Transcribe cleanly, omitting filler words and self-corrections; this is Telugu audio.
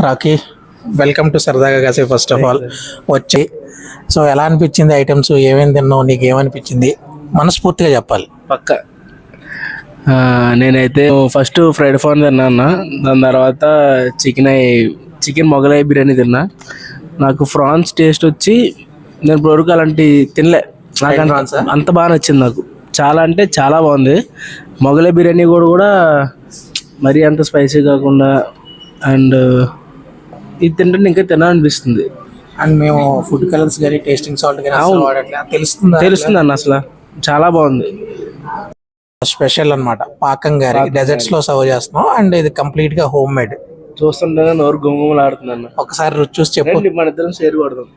రాకీ, వెల్కమ్ టు సరదాగా కాసే. ఫస్ట్ ఆఫ్ ఆల్ వచ్చి సో ఎలా అనిపించింది ఐటమ్స్, ఏమేమి తిన్నావు, నీకు ఏమనిపించింది మనస్ఫూర్తిగా చెప్పాలి. పక్క నేనైతే ఫస్ట్ ఫ్రైడ్ ఫాన్ తిన్నా అన్న. దాని తర్వాత చికెన్ మొగలాయి బిర్యానీ తిన్నా. నాకు ఫ్రాన్స్ టేస్ట్ వచ్చి నేను ఇప్పటివరకు అలాంటి తినలే. నాకు అంత బాగా నచ్చింది. నాకు చాలా అంటే చాలా బాగుంది. మొగలాయి బిర్యానీ కూడా మరీ అంత స్పైసీ కాకుండా అండ్ ఇది తింటే ఇంకా తినాలనిపిస్తుంది. అండ్ మేము ఫుడ్ కలర్స్ కానీ టేస్టింగ్ సాల్ట్ కానీ తెలుస్తుంది అన్న. అసలు చాలా బాగుంది. స్పెషల్ అన్నమాట. పాకం గారి డెజర్ట్స్ లో సర్వ్ చేస్తున్నాం. అండ్ ఇది కంప్లీట్ గా హోమ్ మేడ్. చూస్తుంటే నోరు గుమగుమలాడుతుంది అన్న. ఒకసారి రుచి చూసి చెప్పు. మన ఇద్దరం షేర్ కొడదాం.